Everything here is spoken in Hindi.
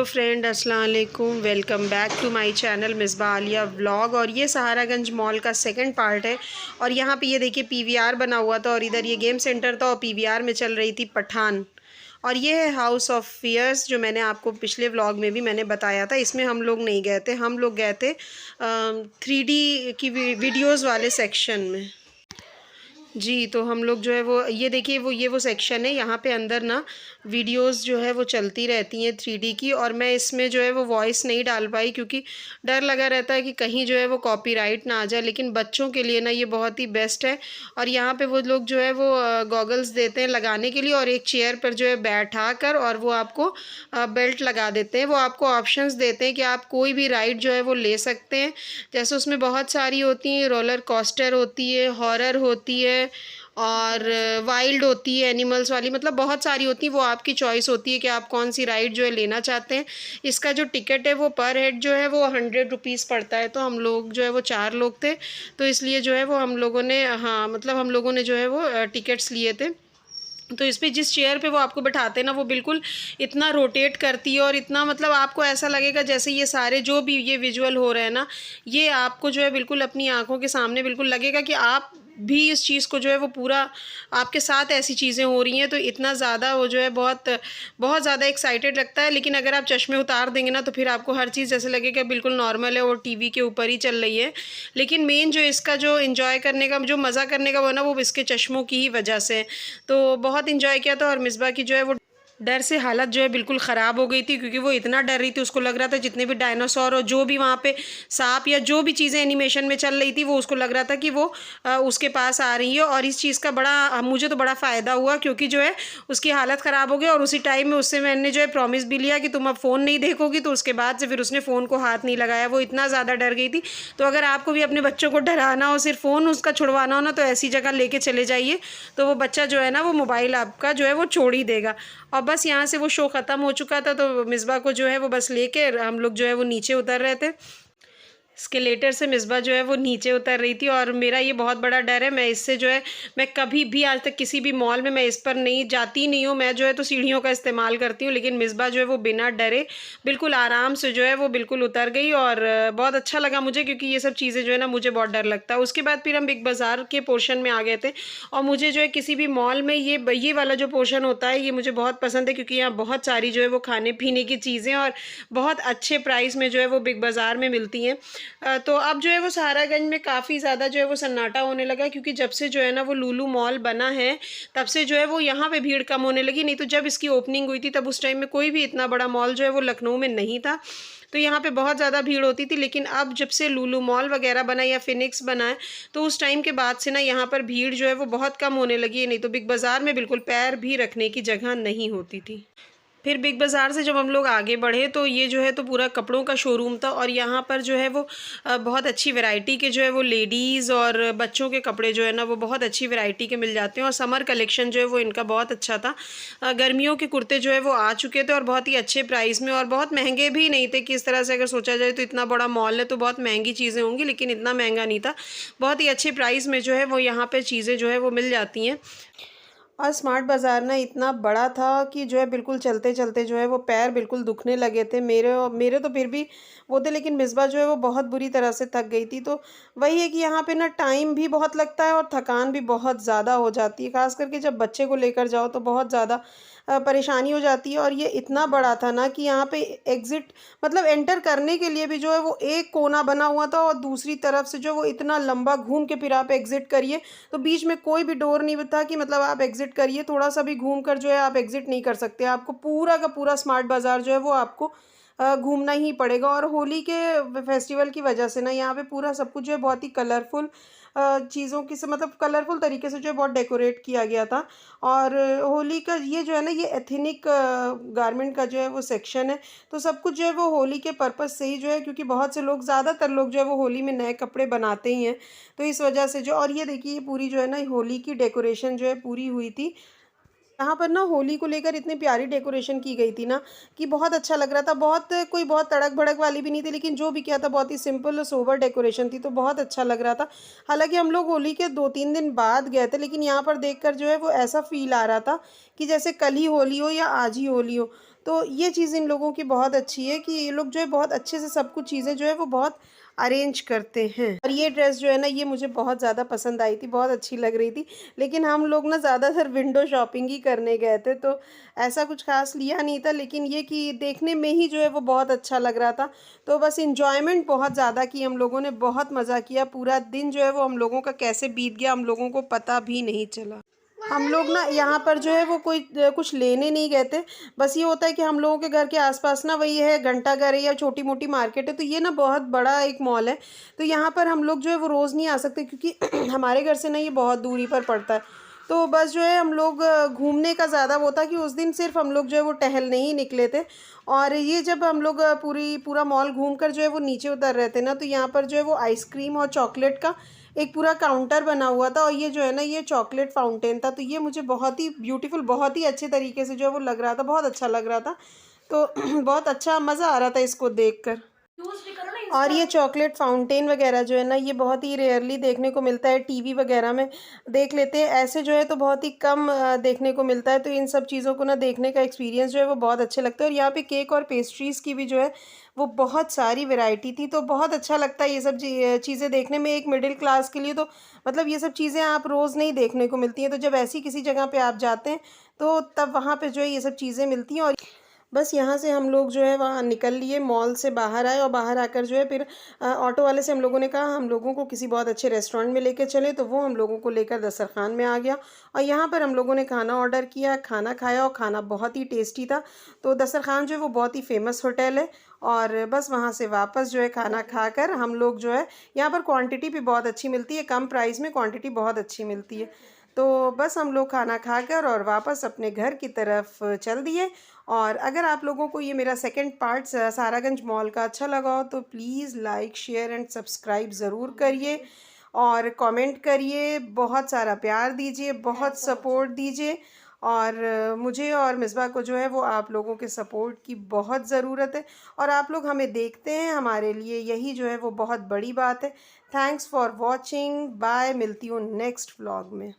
हेलो फ्रेंड, अस्सलाम वालेकुम। Welcome back to my channel Misbah Aliya vlog. और ये सहारागंज मॉल का सेकंड पार्ट है। और यहाँ पे ये देखिए पीवीआर बना हुआ था और इधर ये गेम सेंटर था और पीवीआर में चल रही थी पठान। और ये है हाउस ऑफ फियर्स जो मैंने आपको पिछले व्लॉग में भी मैंने बताया था। इसमें हम लोग नहीं गए थे, हम लोग गए थे 3D की वीडियोज़ वाले सेक्शन में। जी, तो हम लोग जो है वो ये देखिए वो सेक्शन है, यहाँ पे अंदर ना वीडियोज़ जो है वो चलती रहती हैं 3D की। और मैं इसमें जो है वो वॉइस नहीं डाल पाई क्योंकि डर लगा रहता है कि कहीं जो है वो कॉपीराइट ना आ जाए। लेकिन बच्चों के लिए ना ये बहुत ही बेस्ट है। और यहाँ पे वो लोग जो है वो गॉगल्स देते हैं लगाने के लिए और एक चेयर पर जो है बैठा कर और वो आपको बेल्ट लगा देते हैं। वो आपको ऑप्शंस देते हैं कि आप कोई भी राइड जो है वो ले सकते हैं। जैसे उसमें बहुत सारी होती हैं, रोलर कोस्टर होती है, हॉरर होती है और वाइल्ड होती है, एनिमल्स वाली, मतलब बहुत सारी होती है। वो आपकी चॉइस होती है कि आप कौन सी राइड जो है लेना चाहते हैं। इसका जो टिकट है वो पर हेड जो है वो 100 रुपीज़ पड़ता है। तो हम लोग जो है वो 4 लोग थे, तो इसलिए जो है वो हम लोगों ने, हाँ मतलब हम लोगों ने जो है वो टिकट्स लिए थे। तो इस पे जिस चेयर पे वो आपको बैठाते हैं ना, वो बिल्कुल इतना रोटेट करती है और इतना, मतलब आपको ऐसा लगेगा जैसे ये सारे जो भी ये विजुअल हो रहे हैं ना, ये आपको जो है बिल्कुल अपनी आंखों के सामने बिल्कुल लगेगा कि आप भी इस चीज़ को जो है वो पूरा आपके साथ ऐसी चीज़ें हो रही हैं। तो इतना ज़्यादा वो जो है बहुत बहुत ज़्यादा एक्साइटेड लगता है। लेकिन अगर आप चश्मे उतार देंगे ना तो फिर आपको हर चीज़ जैसे लगेगा बिल्कुल नॉर्मल है और टीवी के ऊपर ही चल रही है। लेकिन मेन जो इसका जो एंजॉय करने का, जो मज़ा करने का वो ना, वो इसके चश्मों की ही वजह से है। तो बहुत इन्जॉय किया था। और मिसबा की जो है वो डर से हालत जो है बिल्कुल ख़राब हो गई थी क्योंकि वो इतना डर रही थी, उसको लग रहा था जितने भी डायनासोर और जो भी वहाँ पे सांप या जो भी चीज़ें एनिमेशन में चल रही थी, वो उसको लग रहा था कि वो उसके पास आ रही है। और इस चीज़ का मुझे तो बड़ा फ़ायदा हुआ क्योंकि जो है उसकी हालत ख़राब हो गई। और उसी टाइम में उससे मैंने जो है प्रॉमिस भी लिया कि तुम अब फ़ोन नहीं देखोगी। तो उसके बाद से फिर उसने फ़ोन को हाथ नहीं लगाया, वो इतना ज़्यादा डर गई थी। तो अगर आपको भी अपने बच्चों को डराना हो, सिर्फ फ़ोन उसका छुड़वाना हो ना, तो ऐसी जगह लेके चले जाइए। तो वो बच्चा जो है ना वो मोबाइल आपका जो है वो छोड़ ही देगा। और बस यहाँ से वो शो ख़त्म हो चुका था, तो मिसबा को जो है वो बस लेके हम लोग जो है वो नीचे उतर रहे थे। एस्केलेटर से मिसबा जो है वो नीचे उतर रही थी। और मेरा ये बहुत बड़ा डर है, मैं इससे जो है, मैं कभी भी आज तक किसी भी मॉल में मैं इस पर नहीं जाती नहीं हूँ। मैं जो है तो सीढ़ियों का इस्तेमाल करती हूँ। लेकिन मिसबा जो है वो बिना डरे बिल्कुल आराम से जो है वो बिल्कुल उतर गई। और बहुत अच्छा लगा मुझे क्योंकि ये सब चीज़ें जो है ना मुझे बहुत डर लगता है। उसके बाद फिर हम बिग बाज़ार के पोर्शन में आ गए थे। और मुझे जो है किसी भी मॉल में ये वाला जो पोर्शन होता है ये मुझे बहुत पसंद है क्योंकि यहाँ बहुत सारी जो है वो खाने पीने की चीज़ें और बहुत अच्छे प्राइस में जो है वो बिग बाज़ार में मिलती हैं। तो अब जो है वो सहारागंज में काफ़ी ज़्यादा जो है वो सन्नाटा होने लगा क्योंकि जब से जो है ना वो लुलु मॉल बना है, तब से जो है वो यहाँ पे भीड़ कम होने लगी। नहीं तो जब इसकी ओपनिंग हुई थी तब उस टाइम में कोई भी इतना बड़ा मॉल जो है वो लखनऊ में नहीं था, तो यहाँ पे बहुत ज़्यादा भीड़ होती थी। लेकिन अब जब से लुलु मॉल वगैरह बना या फिनिक्स बना है, तो उस टाइम के बाद से ना यहाँ पर भीड़ जो है वो बहुत कम होने लगी है। नहीं तो बिग बाज़ार में बिल्कुल पैर भी रखने की जगह नहीं होती थी। फिर बिग बाज़ार से जब हम लोग आगे बढ़े तो ये जो है तो पूरा कपड़ों का शोरूम था। और यहाँ पर जो है वो बहुत अच्छी वैरायटी के जो है वो लेडीज़ और बच्चों के कपड़े जो है ना वो बहुत अच्छी वैरायटी के मिल जाते हैं। और समर कलेक्शन जो है वो इनका बहुत अच्छा था। गर्मियों के कुर्ते जो है वो आ चुके थे और बहुत ही अच्छे प्राइस में, और बहुत महंगे भी नहीं थे कि इस तरह से अगर सोचा जाए तो इतना बड़ा मॉल है तो बहुत महंगी चीज़ें होंगी, लेकिन इतना महंगा नहीं था। बहुत ही अच्छे प्राइस में जो है वो यहाँ पर चीज़ें जो है वो मिल जाती हैं। और स्मार्ट बाज़ार ना इतना बड़ा था कि जो है बिल्कुल चलते चलते जो है वो पैर बिल्कुल दुखने लगे थे मेरे। मेरे तो फिर भी वो थे, लेकिन मिसबा जो है वो बहुत बुरी तरह से थक गई थी। तो वही है कि यहाँ पे ना टाइम भी बहुत लगता है और थकान भी बहुत ज़्यादा हो जाती है, ख़ास करके जब बच्चे को लेकर जाओ तो बहुत ज़्यादा परेशानी हो जाती है। और ये इतना बड़ा था ना कि यहाँ पे एग्ज़िट, मतलब एंटर करने के लिए भी जो है वो एक कोना बना हुआ था और दूसरी तरफ से जो वो इतना लंबा घूम के फिर आप एग्ज़िट करिए। तो बीच में कोई भी डोर नहीं था कि मतलब आप एग्ज़िट करिए, थोड़ा-सा भी घूम कर जो है आप एग्ज़िट नहीं कर सकते। आपको पूरा का पूरा स्मार्ट बाज़ार जो है वो आपको घूमना ही पड़ेगा। और होली के फेस्टिवल की वजह से ना यहाँ पे पूरा सब कुछ जो है बहुत ही कलरफुल चीज़ों की से, मतलब कलरफुल तरीके से जो है बहुत डेकोरेट किया गया था। और होली का ये जो है ना ये एथनिक गारमेंट का जो है वो सेक्शन है। तो सब कुछ जो है वो होली के पर्पज़ से ही जो है, क्योंकि बहुत से लोग, ज़्यादातर लोग जो है वो होली में नए कपड़े बनाते ही हैं। तो इस वजह से जो, और ये देखिए ये पूरी जो है ना होली की डेकोरेशन जो है पूरी हुई थी। यहाँ पर ना होली को लेकर इतनी प्यारी डेकोरेशन की गई थी ना कि बहुत अच्छा लग रहा था। बहुत तड़क-भड़क वाली भी नहीं थी, लेकिन जो भी किया था बहुत ही सिंपल और सोबर डेकोरेशन थी, तो बहुत अच्छा लग रहा था। हालाँकि हम लोग होली के 2-3 दिन बाद गए थे, लेकिन यहाँ पर देखकर जो है वो ऐसा फ़ील आ रहा था कि जैसे कल ही होली हो या आज ही होली हो। तो ये चीज़ इन लोगों की बहुत अच्छी है कि ये लोग जो है बहुत अच्छे से सब कुछ चीज़ें जो है वो बहुत अरेंज करते हैं। और ये ड्रेस जो है ना ये मुझे बहुत ज़्यादा पसंद आई थी, बहुत अच्छी लग रही थी। लेकिन हम लोग ना ज़्यादातर विंडो शॉपिंग ही करने गए थे, तो ऐसा कुछ ख़ास लिया नहीं था, लेकिन ये कि देखने में ही जो है वो बहुत अच्छा लग रहा था। तो बस एन्जॉयमेंट बहुत ज़्यादा की हम लोगों ने, बहुत मज़ा किया। पूरा दिन जो है वो हम लोगों का कैसे बीत गया हम लोगों को पता भी नहीं चला। हम लोग ना यहाँ पर जो है वो कोई कुछ लेने नहीं गए थे। बस ये होता है कि हम लोगों के घर के आसपास ना वही है, घंटाघर है या छोटी मोटी मार्केट है, तो ये ना बहुत बड़ा एक मॉल है। तो यहाँ पर हम लोग जो है वो रोज़ नहीं आ सकते, क्योंकि हमारे घर से ना ये बहुत दूरी पर पड़ता है। तो बस जो है हम लोग घूमने का ज़्यादा वो था कि उस दिन सिर्फ हम लोग जो है वो टहलने ही निकले थे। और ये जब हम लोग पूरा मॉल घूम कर जो है वो नीचे उतर रहे थे ना, तो यहाँ पर जो है वो आइसक्रीम और चॉकलेट का एक पूरा काउंटर बना हुआ था, और ये जो है ना ये चॉकलेट फाउंटेन था। तो ये मुझे बहुत ही ब्यूटीफुल, बहुत ही अच्छे तरीके से जो है वो लग रहा था, बहुत अच्छा लग रहा था। तो बहुत अच्छा मज़ा आ रहा था इसको देखकर। और ये चॉकलेट फाउंटेन वगैरह जो है ना ये बहुत ही रेयरली देखने को मिलता है, टीवी वगैरह में देख लेते हैं, ऐसे जो है तो बहुत ही कम देखने को मिलता है। तो इन सब चीज़ों को ना देखने का एक्सपीरियंस जो है वो बहुत अच्छे लगता है। और यहाँ पे केक और पेस्ट्रीज़ की भी जो है वो बहुत सारी वैरायटी थी, तो बहुत अच्छा लगता है ये सब चीज़ें देखने में। एक मिडिल क्लास के लिए तो मतलब ये सब चीज़ें आप रोज़ नहीं देखने को मिलती हैं, तो जब ऐसी किसी जगह पे आप जाते हैं तो तब वहाँ पे जो है ये सब चीज़ें मिलती हैं। और बस यहाँ से हम लोग जो है वहाँ निकल लिए, मॉल से बाहर आए, और बाहर आकर जो है फिर ऑटो वाले से हम लोगों ने कहा हम लोगों को किसी बहुत अच्छे रेस्टोरेंट में लेकर चले, तो वो हम लोगों को लेकर दस्तरखान में आ गया। और यहाँ पर हम लोगों ने खाना ऑर्डर किया, खाना खाया, और खाना बहुत ही टेस्टी था। तो दस्तरखान जो है वो बहुत ही फेमस होटल है। और बस वहाँ से वापस जो है खाना खाकर हम लोग जो है, यहाँ पर क्वांटिटी भी बहुत अच्छी मिलती है, कम प्राइस में क्वांटिटी बहुत अच्छी मिलती है। तो बस हम लोग खाना खाकर और वापस अपने घर की तरफ चल दिए। और अगर आप लोगों को ये मेरा सेकंड पार्ट सहारागंज मॉल का अच्छा लगा हो तो please like share and subscribe ज़रूर करिए, और कमेंट करिए, बहुत सारा प्यार दीजिए, बहुत सपोर्ट दीजिए। और मुझे और मिसबा को जो है वो आप लोगों के सपोर्ट की बहुत ज़रूरत है, और आप लोग हमें देखते हैं, हमारे लिए यही जो है वो बहुत बड़ी बात है। थैंक्स फॉर वॉचिंग, बाय, मिलती हूँ नेक्स्ट व्लॉग में।